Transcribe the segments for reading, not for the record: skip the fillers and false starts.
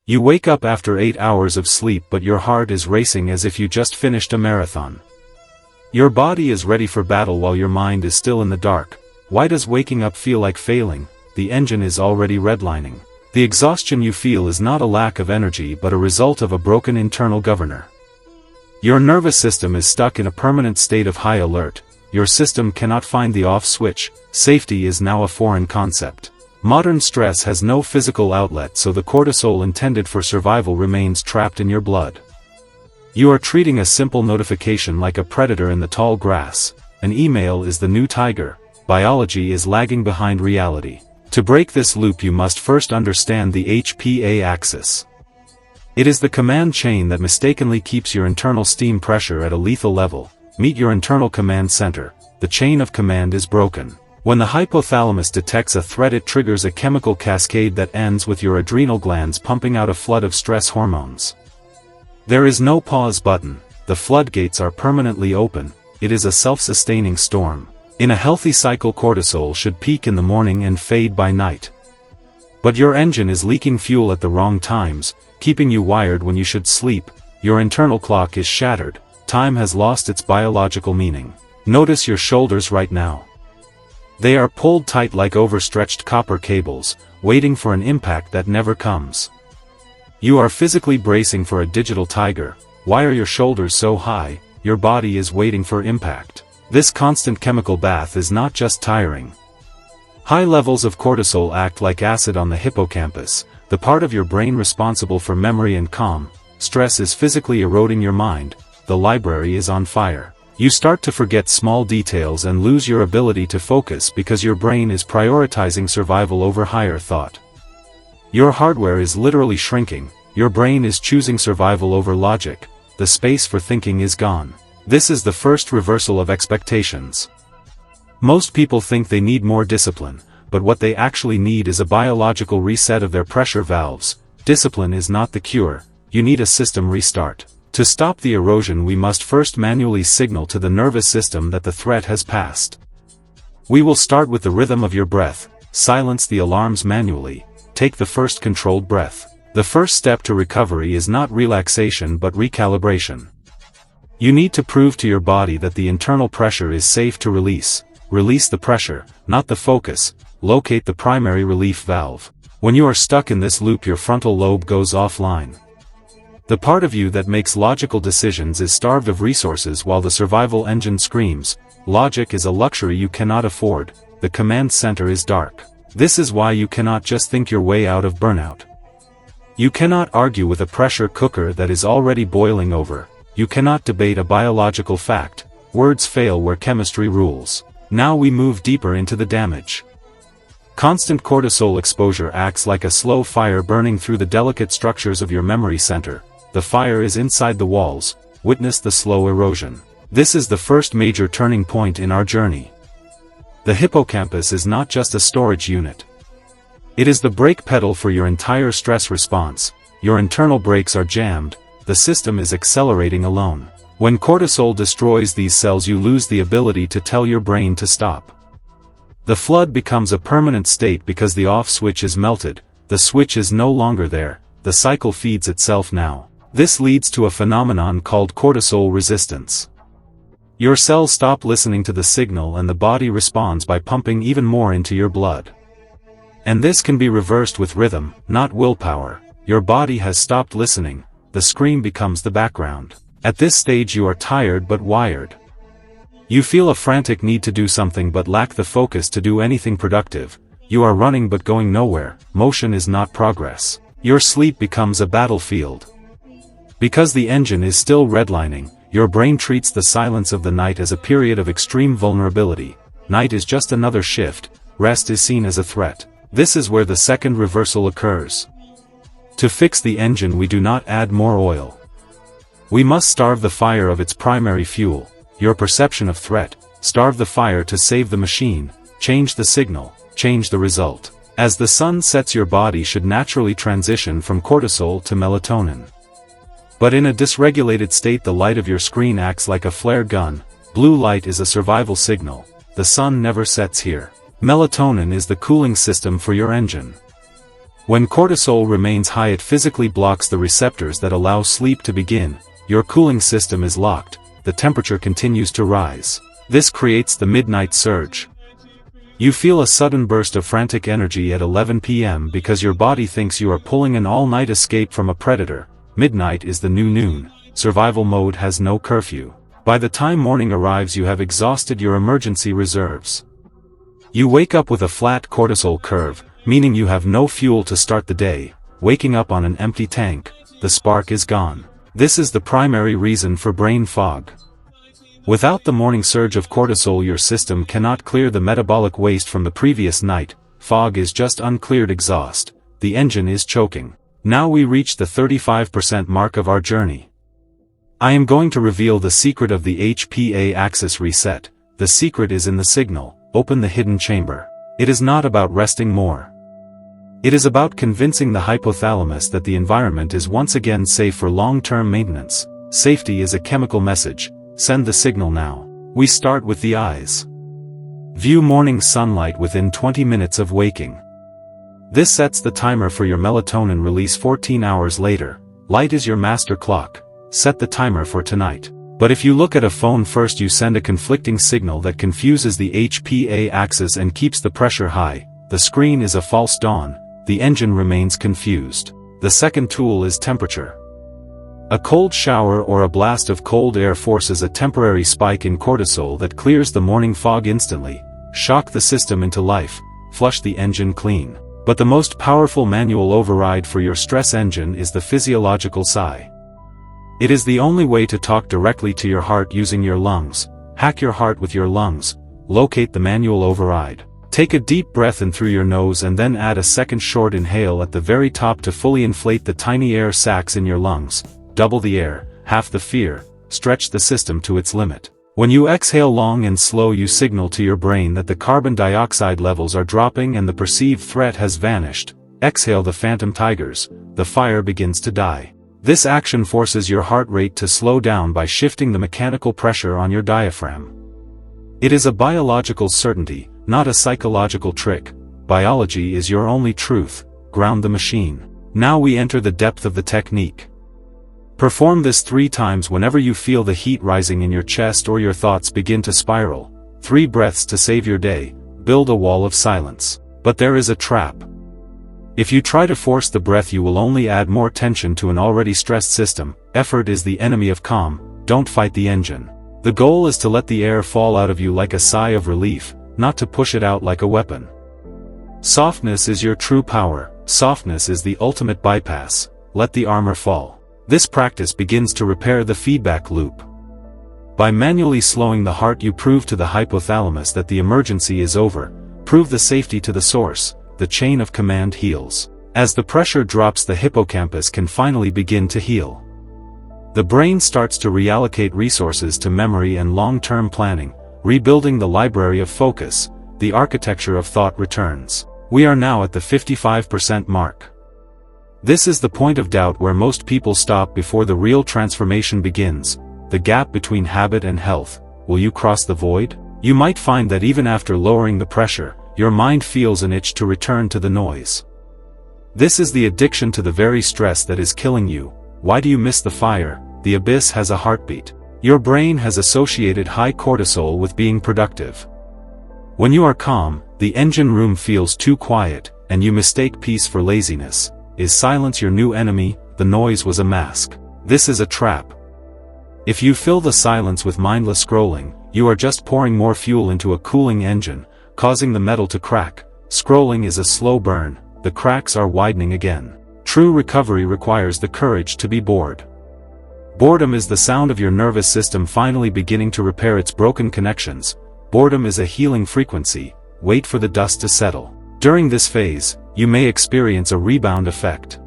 You wake up after 8 hours of sleep, but your heart is racing as if you just finished a marathon. Your body is ready for battle while your mind is still in the dark. Why does waking up feel like failing? The engine is already redlining. The exhaustion you feel is not a lack of energy but a result of a broken internal governor. Your nervous system is stuck in a permanent state of high alert. Your system cannot find the off switch. Safety is now a foreign concept. Modern stress has no physical outlet, so the cortisol intended for survival remains trapped in your blood. You are treating a simple notification like a predator in the tall grass. An email is the new tiger. Biology is lagging behind reality. To break this loop, you must first understand the HPA axis. It is the command chain that mistakenly keeps your internal steam pressure at a lethal level. Meet your internal command center. The chain of command is broken. When the hypothalamus detects a threat, it triggers a chemical cascade that ends with your adrenal glands pumping out a flood of stress hormones. There is no pause button. The floodgates are permanently open. It is a self-sustaining storm. In a healthy cycle, cortisol should peak in the morning and fade by night. But your engine is leaking fuel at the wrong times, keeping you wired when you should sleep. Your internal clock is shattered. Time has lost its biological meaning. Notice your shoulders right now. They are pulled tight like overstretched copper cables, waiting for an impact that never comes. You are physically bracing for a digital tiger. Why are your shoulders so high? Your body is waiting for impact. This constant chemical bath is not just tiring. High levels of cortisol act like acid on the hippocampus, the part of your brain responsible for memory and calm. Stress is physically eroding your mind. The library is on fire. You start to forget small details and lose your ability to focus because your brain is prioritizing survival over higher thought. Your hardware is literally shrinking. Your brain is choosing survival over logic. The space for thinking is gone. This is the first reversal of expectations. Most people think they need more discipline, but what they actually need is a biological reset of their pressure valves. Discipline is not the cure. You need a system restart. To stop the erosion, we must first manually signal to the nervous system that the threat has passed. We will start with the rhythm of your breath. Silence the alarms manually. Take the first controlled breath. The first step to recovery is not relaxation but recalibration. You need to prove to your body that the internal pressure is safe to release. Release the pressure, not the focus. Locate the primary relief valve. When you are stuck in this loop, your frontal lobe goes offline. The part of you that makes logical decisions is starved of resources while the survival engine screams. Logic is a luxury you cannot afford. The command center is dark. This is why you cannot just think your way out of burnout. You cannot argue with a pressure cooker that is already boiling over. You cannot debate a biological fact. Words fail where chemistry rules. Now we move deeper into the damage. Constant cortisol exposure acts like a slow fire burning through the delicate structures of your memory center. The fire is inside the walls. Witness the slow erosion. This is the first major turning point in our journey. The hippocampus is not just a storage unit. It is the brake pedal for your entire stress response. Your internal brakes are jammed. The system is accelerating alone. When cortisol destroys these cells, you lose the ability to tell your brain to stop. The flood becomes a permanent state because the off switch is melted. The switch is no longer there. The cycle feeds itself now. This leads to a phenomenon called cortisol resistance. Your cells stop listening to the signal and the body responds by pumping even more into your blood. And this can be reversed with rhythm, not willpower. Your body has stopped listening. The scream becomes the background. At this stage you are tired but wired. You feel a frantic need to do something but lack the focus to do anything productive. You are running but going nowhere. Motion is not progress. Your sleep becomes a battlefield. Because the engine is still redlining, your brain treats the silence of the night as a period of extreme vulnerability. Night is just another shift. Rest is seen as a threat. This is where the second reversal occurs. To fix the engine, we do not add more oil. We must starve the fire of its primary fuel, your perception of threat. Starve the fire to save the machine. Change the signal, change the result. As the sun sets, your body should naturally transition from cortisol to melatonin. But in a dysregulated state, the light of your screen acts like a flare gun. Blue light is a survival signal. The sun never sets here. Melatonin is the cooling system for your engine. When cortisol remains high, it physically blocks the receptors that allow sleep to begin. Your cooling system is locked, the temperature continues to rise. This creates the midnight surge. You feel a sudden burst of frantic energy at 11 p.m. because your body thinks you are pulling an all-night escape from a predator. Midnight is the new noon. Survival mode has no curfew. By the time morning arrives, you have exhausted your emergency reserves. You wake up with a flat cortisol curve, meaning you have no fuel to start the day. Waking up on an empty tank, the spark is gone. This is the primary reason for brain fog. Without the morning surge of cortisol, your system cannot clear the metabolic waste from the previous night. Fog is just uncleared exhaust. The engine is choking. Now we reach the 35% mark of our journey. I am going to reveal the secret of the HPA axis reset. The secret is in the signal. Open the hidden chamber. It is not about resting more. It is about convincing the hypothalamus that the environment is once again safe for long-term maintenance. Safety is a chemical message. Send the signal now. We start with the eyes. View morning sunlight within 20 minutes of waking. This sets the timer for your melatonin release 14 hours later. Light is your master clock. Set the timer for tonight. But if you look at a phone first, you send a conflicting signal that confuses the HPA axis and keeps the pressure high. The screen is a false dawn. The engine remains confused. The second tool is temperature. A cold shower or a blast of cold air forces a temporary spike in cortisol that clears the morning fog instantly. Shock the system into life. Flush the engine clean. But the most powerful manual override for your stress engine is the physiological sigh. It is the only way to talk directly to your heart using your lungs. Hack your heart with your lungs. Locate the manual override. Take a deep breath in through your nose and then add a second short inhale at the very top to fully inflate the tiny air sacs in your lungs. Double the air, half the fear. Stretch the system to its limit. When you exhale long and slow, you signal to your brain that the carbon dioxide levels are dropping and the perceived threat has vanished. Exhale the phantom tigers. The fire begins to die. This action forces your heart rate to slow down by shifting the mechanical pressure on your diaphragm. It is a biological certainty, not a psychological trick. Biology is your only truth. Ground the machine. Now we enter the depth of the technique. Perform this 3 times whenever you feel the heat rising in your chest or your thoughts begin to spiral. 3 breaths to save your day. Build a wall of silence. But there is a trap. If you try to force the breath, you will only add more tension to an already stressed system. Effort is the enemy of calm. Don't fight the engine. The goal is to let the air fall out of you like a sigh of relief, not to push it out like a weapon. Softness is your true power. Softness is the ultimate bypass. Let the armor fall. This practice begins to repair the feedback loop. By manually slowing the heart, you prove to the hypothalamus that the emergency is over. Prove the safety to the source. The chain of command heals. As the pressure drops, the hippocampus can finally begin to heal. The brain starts to reallocate resources to memory and long-term planning, rebuilding the library of focus. The architecture of thought returns. We are now at the 55% mark. This is the point of doubt where most people stop before the real transformation begins. The gap between habit and health. Will you cross the void? You might find that even after lowering the pressure, your mind feels an itch to return to the noise. This is the addiction to the very stress that is killing you. Why do you miss the fire? The abyss has a heartbeat. Your brain has associated high cortisol with being productive. When you are calm, the engine room feels too quiet, and you mistake peace for laziness. Is silence your new enemy? The noise was a mask. This is a trap. If you fill the silence with mindless scrolling, you are just pouring more fuel into a cooling engine, causing the metal to crack. Scrolling is a slow burn. The cracks are widening again. True recovery requires the courage to be bored. Boredom is the sound of your nervous system finally beginning to repair its broken connections. Boredom is a healing frequency. Wait for the dust to settle. During this phase, you may experience a rebound effect.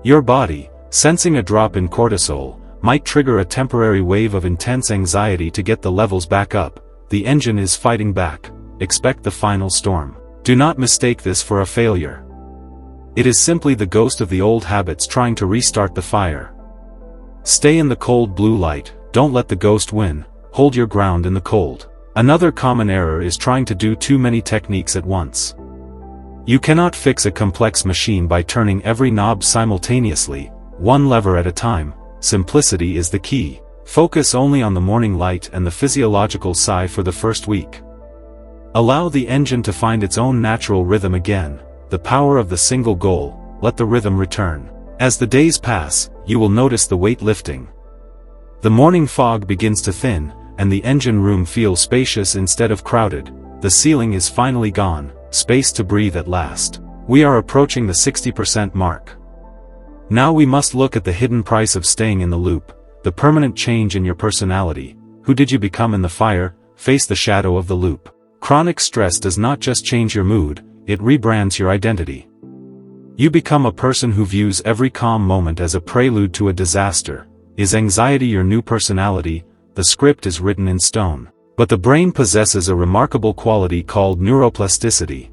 Your body, sensing a drop in cortisol, might trigger a temporary wave of intense anxiety to get the levels back up. The engine is fighting back. Expect the final storm. Do not mistake this for a failure. It is simply the ghost of the old habits trying to restart the fire. Stay in the cold blue light. Don't let the ghost win. Hold your ground in the cold. Another common error is trying to do too many techniques at once. You cannot fix a complex machine by turning every knob simultaneously, one lever at a time. Simplicity is the key. Focus only on the morning light and the physiological sigh for the first week. Allow the engine to find its own natural rhythm again, the power of the single goal, let the rhythm return. As the days pass, you will notice the weight lifting. The morning fog begins to thin, and the engine room feels spacious instead of crowded. The ceiling is finally gone, space to breathe at last. We are approaching the 60% mark. Now we must look at the hidden price of staying in the loop, the permanent change in your personality. Who did you become in the fire? Face the shadow of the loop. Chronic stress does not just change your mood, it rebrands your identity. You become a person who views every calm moment as a prelude to a disaster. Is anxiety your new personality? The script is written in stone. But the brain possesses a remarkable quality called neuroplasticity.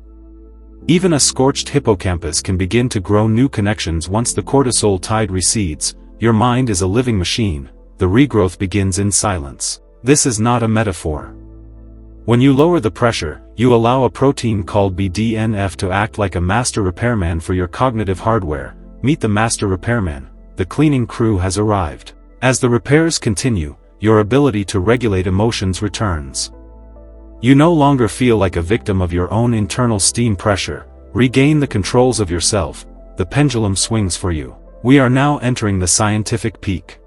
Even a scorched hippocampus can begin to grow new connections once the cortisol tide recedes. Your mind is a living machine. The regrowth begins in silence. This is not a metaphor. When you lower the pressure, you allow a protein called BDNF to act like a master repairman for your cognitive hardware. Meet the master repairman. The cleaning crew has arrived. As the repairs continue, your ability to regulate emotions returns. You no longer feel like a victim of your own internal steam pressure. Regain the controls of yourself. The pendulum swings for you. We are now entering the scientific peak.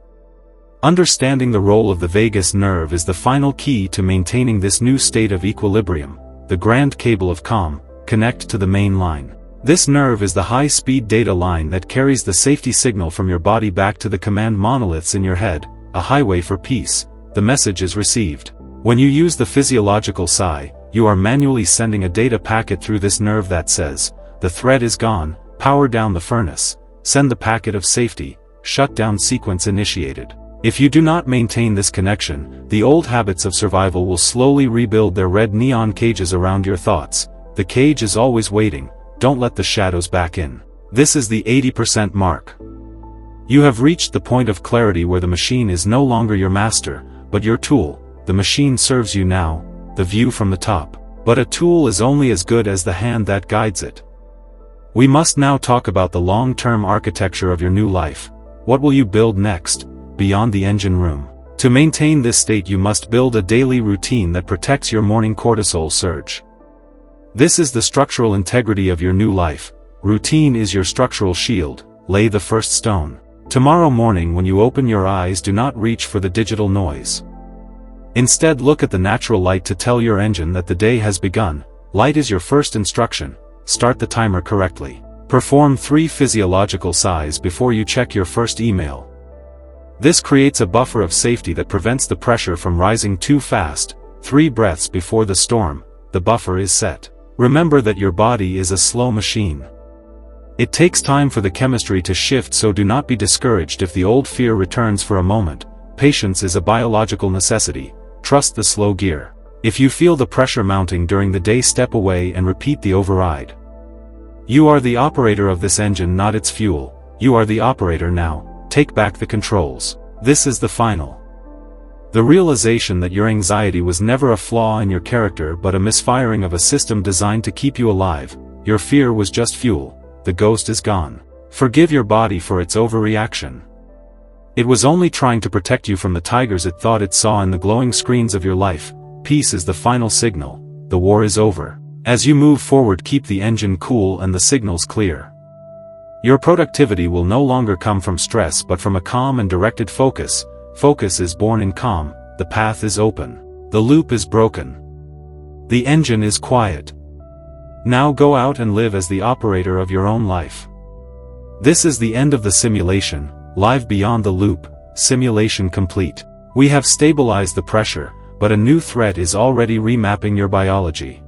Understanding the role of the vagus nerve is the final key to maintaining this new state of equilibrium. The grand cable of calm, connect to the main line. This nerve is the high-speed data line that carries the safety signal from your body back to the command monoliths in your head, a highway for peace. The message is received. When you use the physiological sigh, you are manually sending a data packet through this nerve that says, the threat is gone, power down the furnace, send the packet of safety, shutdown sequence initiated. If you do not maintain this connection, the old habits of survival will slowly rebuild their red neon cages around your thoughts. The cage is always waiting, don't let the shadows back in. This is the 80% mark. You have reached the point of clarity where the machine is no longer your master, but your tool. The machine serves you now, the view from the top. But a tool is only as good as the hand that guides it. We must now talk about the long-term architecture of your new life. What will you build next, beyond the engine room? To maintain this state you must build a daily routine that protects your morning cortisol surge. This is the structural integrity of your new life. Routine is your structural shield. Lay the first stone. Tomorrow morning when you open your eyes, do not reach for the digital noise. Instead, look at the natural light to tell your engine that the day has begun. Light is your first instruction. Start the timer correctly. Perform 3 physiological sighs before you check your first email. This creates a buffer of safety that prevents the pressure from rising too fast. 3 breaths before the storm. The buffer is set. Remember that your body is a slow machine. It takes time for the chemistry to shift, so do not be discouraged if the old fear returns for a moment. Patience is a biological necessity. Trust the slow gear. If you feel the pressure mounting during the day, step away and repeat the override. You are the operator of this engine, not its fuel. You are the operator now. Take back the controls. This is the final. The realization that your anxiety was never a flaw in your character but a misfiring of a system designed to keep you alive. Your fear was just fuel. The ghost is gone. Forgive your body for its overreaction. It was only trying to protect you from the tigers it thought it saw in the glowing screens of your life. Peace is the final signal. The war is over. As you move forward, keep the engine cool and the signals clear. Your productivity will no longer come from stress but from a calm and directed focus. Focus is born in calm. The path is open. The loop is broken. The engine is quiet. Now go out and live as the operator of your own life. This is the end of the simulation. Live beyond the loop. Simulation complete. We have stabilized the pressure, but a new threat is already remapping your biology.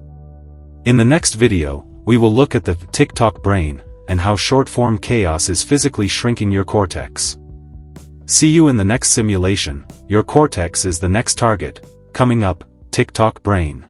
In the next video, we will look at the TikTok brain, and how short-form chaos is physically shrinking your cortex. See you in the next simulation. Your cortex is the next target. Coming up, TikTok brain.